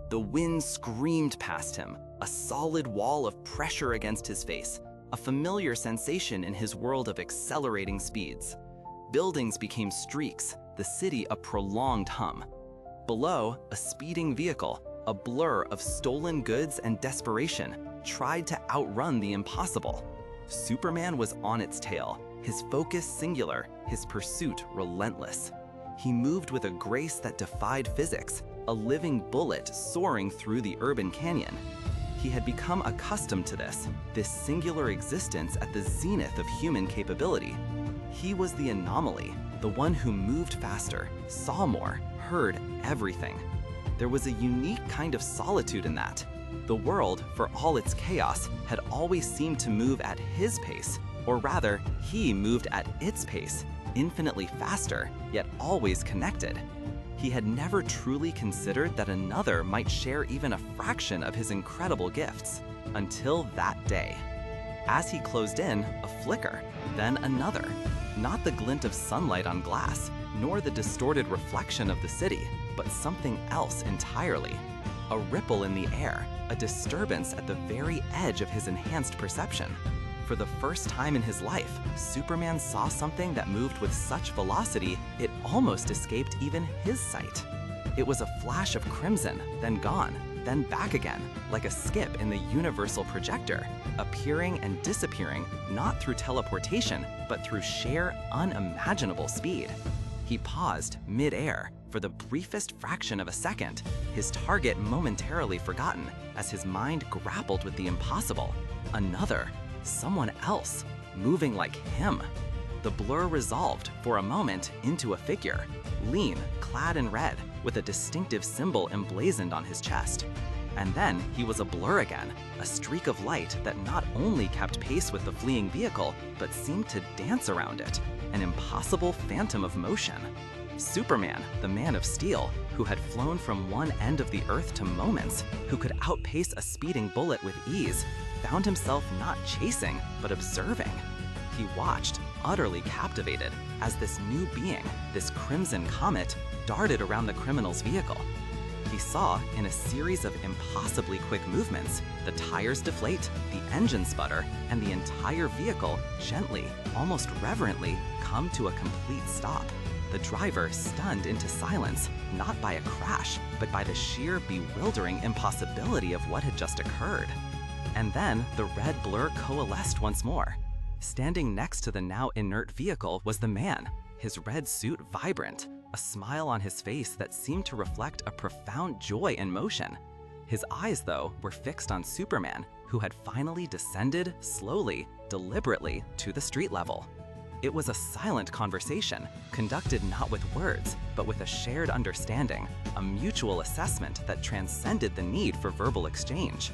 The wind screamed past him, a solid wall of pressure against his face, a familiar sensation in his world of accelerating speeds. Buildings became streaks, the city a prolonged hum. Below, a speeding vehicle, a blur of stolen goods and desperation, tried to outrun the impossible. Superman was on its tail, his focus singular, his pursuit relentless. He moved with a grace that defied physics, a living bullet soaring through the urban canyon. He had become accustomed to this singular existence at the zenith of human capability. He was the anomaly, the one who moved faster, saw more, heard everything. There was a unique kind of solitude in that. The world, for all its chaos, had always seemed to move at his pace, or rather, he moved at its pace, infinitely faster, yet always connected. He had never truly considered that another might share even a fraction of his incredible gifts, until that day. As he closed in, a flicker, then another. Not the glint of sunlight on glass, nor the distorted reflection of the city, but something else entirely. A ripple in the air, a disturbance at the very edge of his enhanced perception. For the first time in his life, Superman saw something that moved with such velocity it almost escaped even his sight. It was a flash of crimson, then gone, then back again, like a skip in the universal projector, appearing and disappearing not through teleportation, but through sheer, unimaginable speed. He paused mid-air for the briefest fraction of a second, his target momentarily forgotten as his mind grappled with the impossible. Another, someone else, moving like him. The blur resolved for a moment into a figure, lean, clad in red, with a distinctive symbol emblazoned on his chest. And then he was a blur again, a streak of light that not only kept pace with the fleeing vehicle, but seemed to dance around it, an impossible phantom of motion. Superman, the Man of Steel, who had flown from one end of the earth to moments, who could outpace a speeding bullet with ease, found himself not chasing, but observing. He watched, utterly captivated, as this new being, this crimson comet, darted around the criminal's vehicle. He saw, in a series of impossibly quick movements, the tires deflate, the engine sputter, and the entire vehicle gently, almost reverently, come to a complete stop. The driver stunned into silence, not by a crash, but by the sheer bewildering impossibility of what had just occurred. And then the red blur coalesced once more. Standing next to the now inert vehicle was the man, his red suit vibrant, a smile on his face that seemed to reflect a profound joy in motion. His eyes, though, were fixed on Superman, who had finally descended slowly, deliberately, to the street level. It was a silent conversation, conducted not with words, but with a shared understanding, a mutual assessment that transcended the need for verbal exchange.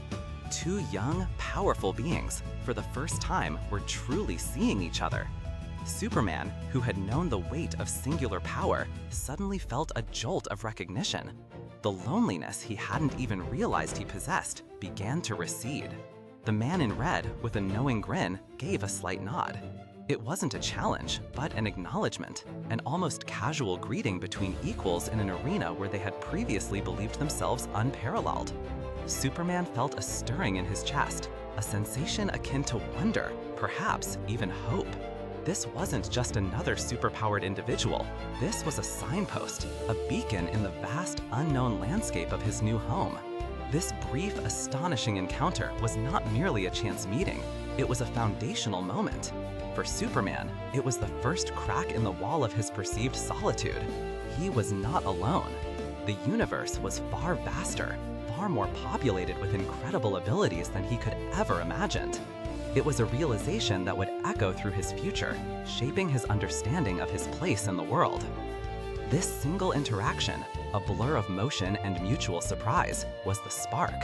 Two young, powerful beings, for the first time, were truly seeing each other. Superman, who had known the weight of singular power, suddenly felt a jolt of recognition. The loneliness he hadn't even realized he possessed began to recede. The man in red, with a knowing grin, gave a slight nod. It wasn't a challenge, but an acknowledgement, an almost casual greeting between equals in an arena where they had previously believed themselves unparalleled. Superman felt a stirring in his chest, a sensation akin to wonder, perhaps even hope. This wasn't just another superpowered individual. This was a signpost, a beacon in the vast, unknown landscape of his new home. This brief, astonishing encounter was not merely a chance meeting. It was a foundational moment. For Superman, it was the first crack in the wall of his perceived solitude. He was not alone. The universe was far vaster, far more populated with incredible abilities than he could ever imagined. It was a realization that would echo through his future, shaping his understanding of his place in the world. This single interaction, a blur of motion and mutual surprise, was the spark.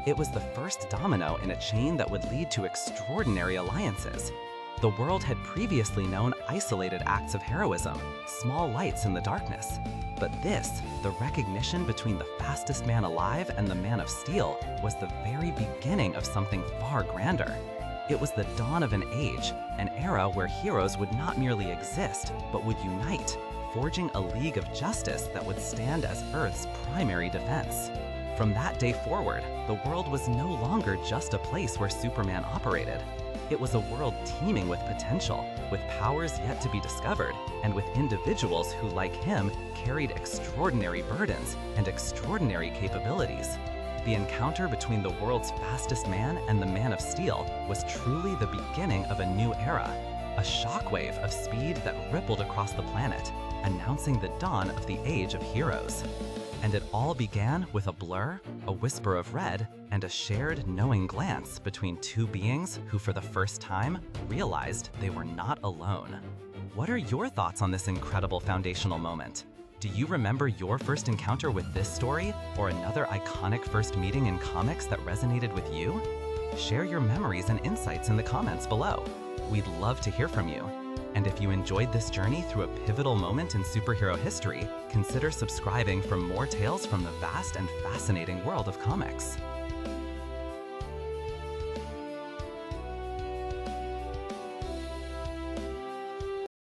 It was the first domino in a chain that would lead to extraordinary alliances. The world had previously known isolated acts of heroism, small lights in the darkness. But this, the recognition between the fastest man alive and the Man of Steel, was the very beginning of something far grander. It was the dawn of an age, an era where heroes would not merely exist, but would unite, forging a league of justice that would stand as Earth's primary defense. From that day forward, the world was no longer just a place where Superman operated. It was a world teeming with potential, with powers yet to be discovered, and with individuals who, like him, carried extraordinary burdens and extraordinary capabilities. The encounter between the world's fastest man and the Man of Steel was truly the beginning of a new era, a shockwave of speed that rippled across the planet, announcing the dawn of the Age of Heroes. And it all began with a blur, a whisper of red, and a shared knowing glance between two beings who for the first time realized they were not alone. What are your thoughts on this incredible foundational moment? Do you remember your first encounter with this story, or another iconic first meeting in comics that resonated with you? Share your memories and insights in the comments below. We'd love to hear from you. And if you enjoyed this journey through a pivotal moment in superhero history, consider subscribing for more tales from the vast and fascinating world of comics.